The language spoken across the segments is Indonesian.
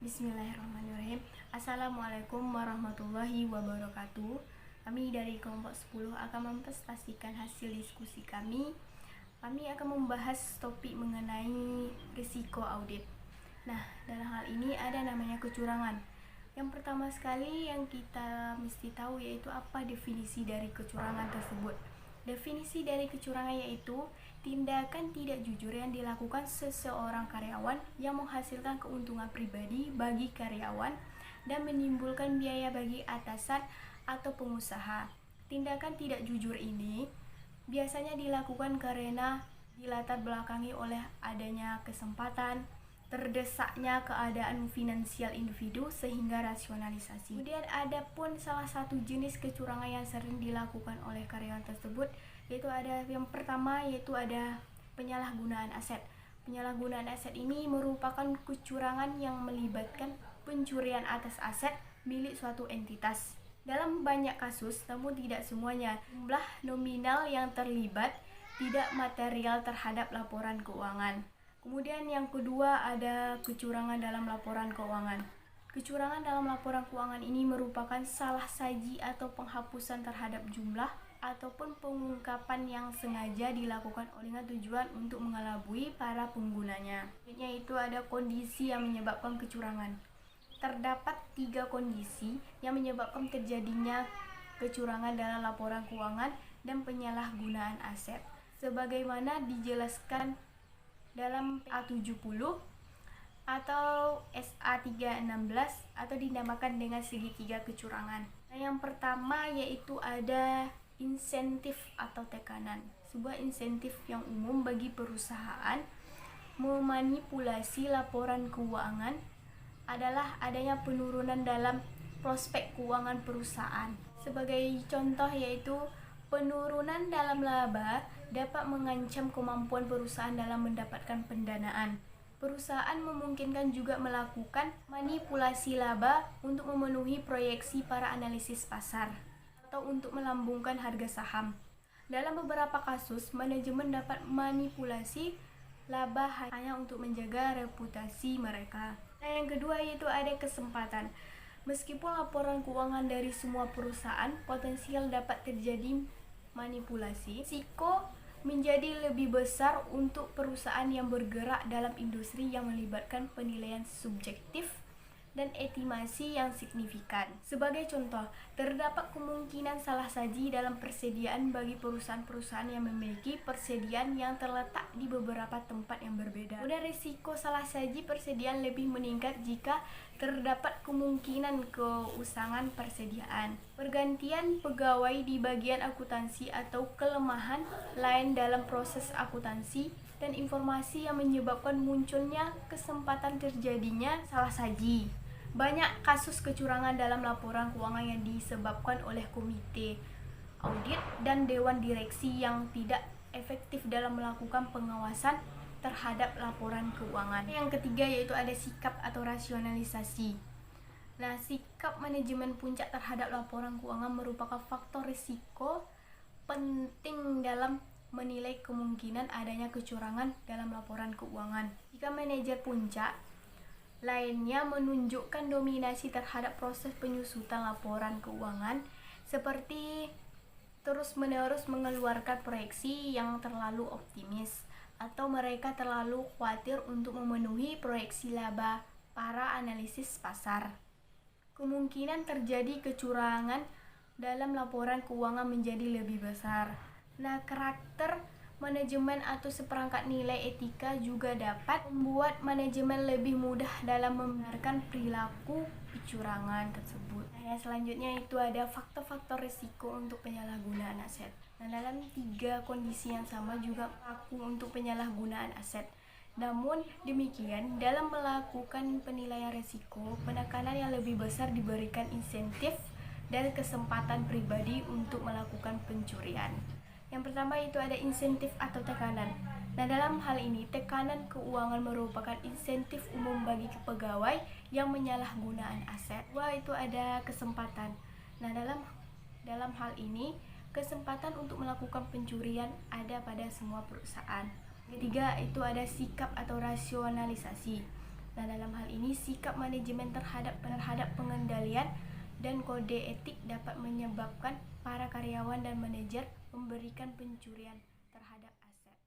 Bismillahirrahmanirrahim. Assalamualaikum warahmatullahi wabarakatuh. Kami dari kelompok 10 akan mempresentasikan hasil diskusi kami. Kami akan membahas topik mengenai risiko audit. Nah, dalam hal ini ada namanya kecurangan. Yang pertama sekali yang kita mesti tahu yaitu apa definisi dari kecurangan tersebut. Definisi dari kecurangan yaitu tindakan tidak jujur yang dilakukan seseorang karyawan yang menghasilkan keuntungan pribadi bagi karyawan dan menimbulkan biaya bagi atasan atau pengusaha. Tindakan tidak jujur ini biasanya dilakukan karena dilatar belakangi oleh adanya kesempatan, terdesaknya keadaan finansial individu sehingga rasionalisasi. Kemudian ada pun salah satu jenis kecurangan yang sering dilakukan oleh karyawan tersebut, yaitu ada yang pertama yaitu ada penyalahgunaan aset. Penyalahgunaan aset ini merupakan kecurangan yang melibatkan pencurian atas aset milik suatu entitas. Dalam banyak kasus, namun tidak semuanya, jumlah nominal yang terlibat tidak material terhadap laporan keuangan. Kemudian yang kedua ada kecurangan dalam laporan keuangan. Kecurangan dalam laporan keuangan ini merupakan salah saji atau penghapusan terhadap jumlah ataupun pengungkapan yang sengaja dilakukan dengan tujuan untuk mengelabui para penggunanya. Yaitu ada kondisi yang menyebabkan kecurangan. Terdapat 3 kondisi yang menyebabkan terjadinya kecurangan dalam laporan keuangan dan penyalahgunaan aset. Sebagaimana dijelaskan dalam A70 atau SA316 atau dinamakan dengan segitiga kecurangan. Nah, yang pertama yaitu ada insentif atau tekanan. Sebuah insentif yang umum bagi perusahaan memanipulasi laporan keuangan adalah adanya penurunan dalam prospek keuangan perusahaan. Sebagai contoh yaitu penurunan dalam laba dapat mengancam kemampuan perusahaan dalam mendapatkan pendanaan. Perusahaan memungkinkan juga melakukan manipulasi laba untuk memenuhi proyeksi para analisis pasar atau untuk melambungkan harga saham. Dalam beberapa kasus, manajemen dapat manipulasi laba hanya untuk menjaga reputasi mereka. Nah, yang kedua yaitu ada kesempatan. Meskipun laporan keuangan dari semua perusahaan potensial dapat terjadi manipulasi, risiko menjadi lebih besar untuk perusahaan yang bergerak dalam industri yang melibatkan penilaian subjektif dan estimasi yang signifikan. Sebagai contoh, terdapat kemungkinan salah saji dalam persediaan bagi perusahaan-perusahaan yang memiliki persediaan yang terletak di beberapa tempat yang berbeda. Kemudian risiko salah saji persediaan lebih meningkat jika terdapat kemungkinan keusangan persediaan, pergantian pegawai di bagian akuntansi atau kelemahan lain dalam proses akuntansi dan informasi yang menyebabkan munculnya kesempatan terjadinya salah saji. Banyak kasus kecurangan dalam laporan keuangan yang disebabkan oleh komite audit dan dewan direksi yang tidak efektif dalam melakukan pengawasan terhadap laporan keuangan. Yang ketiga yaitu ada sikap atau rasionalisasi. Nah, sikap manajemen puncak terhadap laporan keuangan merupakan faktor risiko penting dalam menilai kemungkinan adanya kecurangan dalam laporan keuangan. Jika manajer puncak lainnya menunjukkan dominasi terhadap proses penyusutan laporan keuangan seperti terus-menerus mengeluarkan proyeksi yang terlalu optimis atau mereka terlalu khawatir untuk memenuhi proyeksi laba para analisis pasar. Kemungkinan terjadi kecurangan dalam laporan keuangan menjadi lebih besar. Nah, karakter manajemen atau seperangkat nilai etika juga dapat membuat manajemen lebih mudah dalam membenarkan perilaku kecurangan tersebut. Nah, yang selanjutnya itu ada faktor-faktor risiko untuk penyalahgunaan aset. Nah, dalam 3 kondisi yang sama juga berlaku untuk penyalahgunaan aset. Namun demikian, dalam melakukan penilaian risiko, penekanan yang lebih besar diberikan insentif dan kesempatan pribadi untuk melakukan pencurian. Yang pertama itu ada insentif atau tekanan. Nah, dalam hal ini tekanan keuangan merupakan insentif umum bagi pegawai yang menyalahgunaan aset. Wah, itu ada kesempatan. Nah, dalam hal ini kesempatan untuk melakukan pencurian ada pada semua perusahaan. Ketiga itu ada sikap atau rasionalisasi. Nah, dalam hal ini sikap manajemen terhadap pengendalian dan kode etik dapat menyebabkan para karyawan dan manajer memberikan pencurian terhadap aset.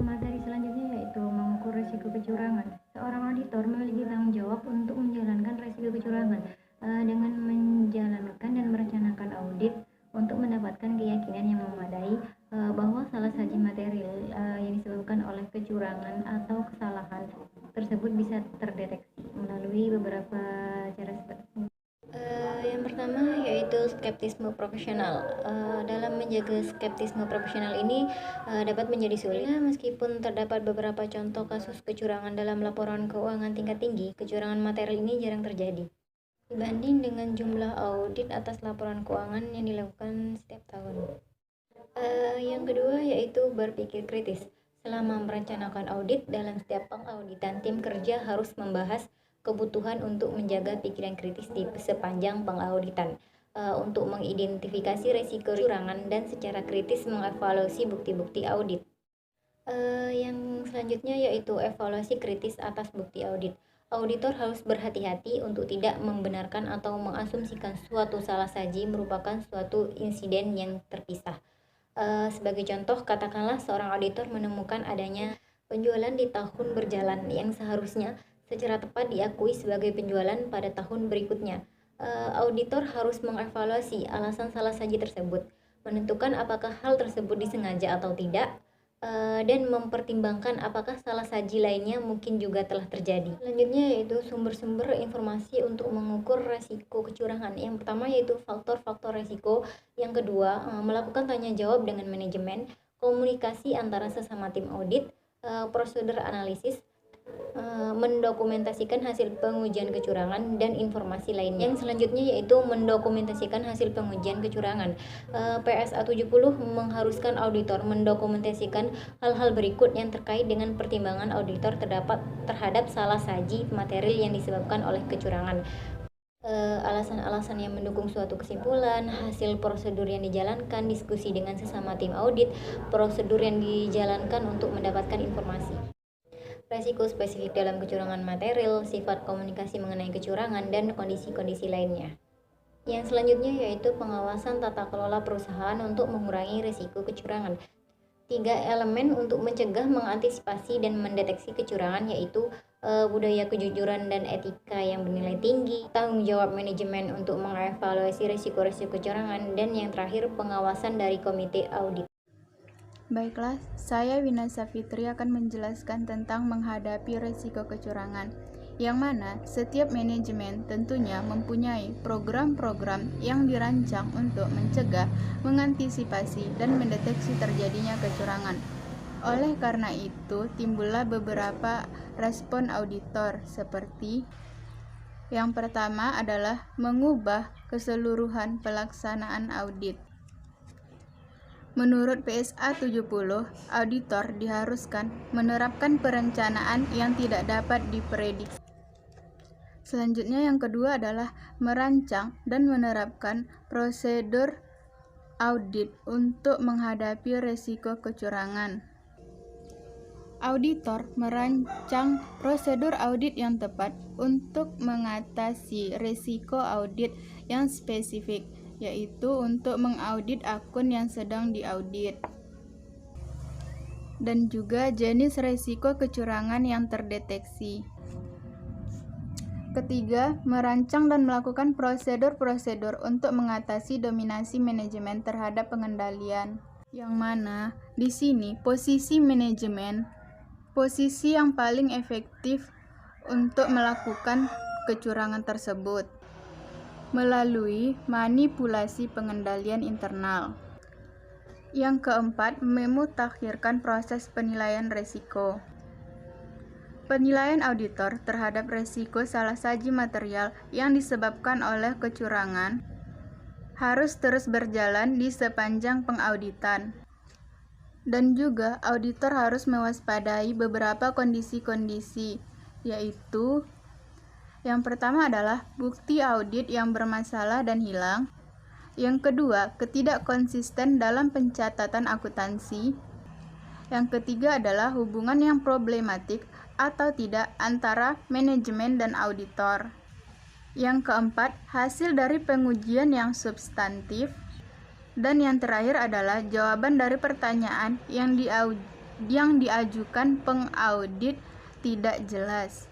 Materi selanjutnya yaitu mengukur risiko kecurangan. Seorang auditor memiliki tanggung jawab untuk menjalankan risiko kecurangan dengan menjalankan dan merencanakan audit untuk mendapatkan keyakinan yang memadai bahwa salah satu material yang disebabkan oleh kecurangan atau kesalahan tersebut bisa terdeteksi melalui beberapa cara seperti yang pertama yaitu skeptisme profesional. Dalam menjaga skeptisme profesional ini dapat menjadi sulit meskipun terdapat beberapa contoh kasus kecurangan dalam laporan keuangan tingkat tinggi. Kecurangan material ini jarang terjadi dibanding dengan jumlah audit atas laporan keuangan yang dilakukan setiap tahun. Yang kedua yaitu berpikir kritis. Selama merencanakan audit, dalam setiap pengauditan tim kerja harus membahas kebutuhan untuk menjaga pikiran kritis di sepanjang pengauditan untuk mengidentifikasi risiko kecurangan dan secara kritis mengevaluasi bukti-bukti audit. Yang selanjutnya yaitu evaluasi kritis atas bukti audit. Auditor harus berhati-hati untuk tidak membenarkan atau mengasumsikan suatu salah saji merupakan suatu insiden yang terpisah. Sebagai contoh, katakanlah seorang auditor menemukan adanya penjualan di tahun berjalan yang seharusnya secara tepat diakui sebagai penjualan pada tahun berikutnya. Auditor harus mengevaluasi alasan salah saji tersebut, menentukan apakah hal tersebut disengaja atau tidak, dan mempertimbangkan apakah salah saji lainnya mungkin juga telah terjadi. Selanjutnya yaitu sumber-sumber informasi untuk mengukur resiko kecurangan. Yang pertama yaitu faktor-faktor resiko. Yang kedua, melakukan tanya jawab dengan manajemen, komunikasi antara sesama tim audit, prosedur analisis, mendokumentasikan hasil pengujian kecurangan dan informasi lainnya. Yang selanjutnya yaitu mendokumentasikan hasil pengujian kecurangan. PSA 70 mengharuskan auditor mendokumentasikan hal-hal berikut yang terkait dengan pertimbangan auditor terhadap salah saji material yang disebabkan oleh kecurangan. Alasan-alasan yang mendukung suatu kesimpulan, hasil prosedur yang dijalankan, diskusi dengan sesama tim audit, prosedur yang dijalankan untuk mendapatkan informasi. Resiko spesifik dalam kecurangan material, sifat komunikasi mengenai kecurangan, dan kondisi-kondisi lainnya. Yang selanjutnya yaitu pengawasan tata kelola perusahaan untuk mengurangi risiko kecurangan. 3 elemen untuk mencegah, mengantisipasi, dan mendeteksi kecurangan yaitu budaya kejujuran dan etika yang bernilai tinggi, tanggung jawab manajemen untuk mengevaluasi risiko-risiko kecurangan, dan yang terakhir pengawasan dari komite audit. Baiklah, saya Winasa Fitri akan menjelaskan tentang menghadapi risiko kecurangan, yang mana setiap manajemen tentunya mempunyai program-program yang dirancang untuk mencegah, mengantisipasi, dan mendeteksi terjadinya kecurangan. Oleh karena itu, timbullah beberapa respon auditor seperti yang pertama adalah mengubah keseluruhan pelaksanaan audit. Menurut PSA 70, auditor diharuskan menerapkan perencanaan yang tidak dapat diprediksi. Selanjutnya yang kedua adalah merancang dan menerapkan prosedur audit untuk menghadapi risiko kecurangan. Auditor merancang prosedur audit yang tepat untuk mengatasi risiko audit yang spesifik, yaitu untuk mengaudit akun yang sedang diaudit, dan juga jenis risiko kecurangan yang terdeteksi. Ketiga, merancang dan melakukan prosedur-prosedur untuk mengatasi dominasi manajemen terhadap pengendalian, yang mana di sini posisi manajemen, posisi yang paling efektif untuk melakukan kecurangan tersebut melalui manipulasi pengendalian internal. Yang keempat, memutakhirkan proses penilaian risiko. Penilaian auditor terhadap risiko salah saji material yang disebabkan oleh kecurangan harus terus berjalan di sepanjang pengauditan. Dan juga auditor harus mewaspadai beberapa kondisi-kondisi, yaitu yang pertama adalah bukti audit yang bermasalah dan hilang. Yang kedua, ketidakkonsisten dalam pencatatan akuntansi. Yang ketiga adalah hubungan yang problematik atau tidak antara manajemen dan auditor. Yang keempat, hasil dari pengujian yang substantif. Dan yang terakhir adalah jawaban dari pertanyaan yang diajukan pengaudit tidak jelas.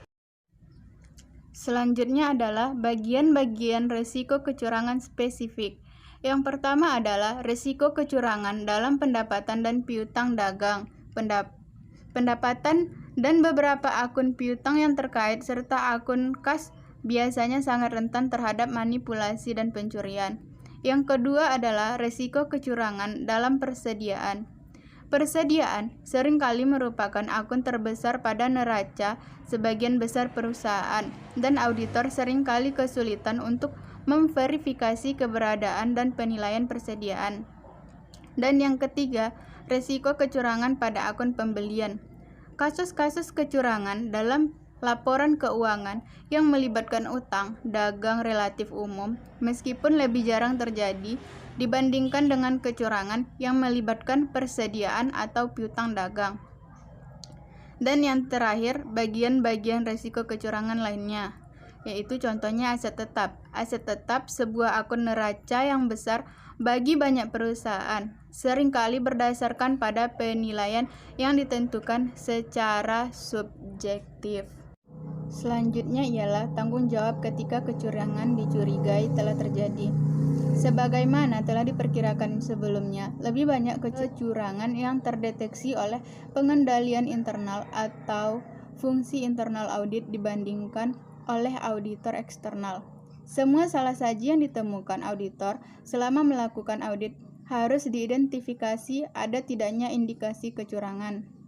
Selanjutnya adalah bagian-bagian risiko kecurangan spesifik. Yang pertama adalah risiko kecurangan dalam pendapatan dan piutang dagang, pendapatan dan beberapa akun piutang yang terkait serta akun kas biasanya sangat rentan terhadap manipulasi dan pencurian. Yang kedua adalah risiko kecurangan dalam persediaan. Persediaan seringkali merupakan akun terbesar pada neraca sebagian besar perusahaan, dan auditor seringkali kesulitan untuk memverifikasi keberadaan dan penilaian persediaan. Dan yang ketiga, risiko kecurangan pada akun pembelian. Kasus-kasus kecurangan dalam laporan keuangan yang melibatkan utang dagang relatif umum, meskipun lebih jarang terjadi dibandingkan dengan kecurangan yang melibatkan persediaan atau piutang dagang. Dan yang terakhir, bagian-bagian risiko kecurangan lainnya, yaitu contohnya aset tetap. Aset tetap sebuah akun neraca yang besar bagi banyak perusahaan, seringkali berdasarkan pada penilaian yang ditentukan secara subjektif. Selanjutnya ialah tanggung jawab ketika kecurangan dicurigai telah terjadi. Sebagaimana telah diperkirakan sebelumnya, lebih banyak kecurangan yang terdeteksi oleh pengendalian internal atau fungsi internal audit dibandingkan oleh auditor eksternal. Semua salah saji yang ditemukan auditor selama melakukan audit harus diidentifikasi ada tidaknya indikasi kecurangan.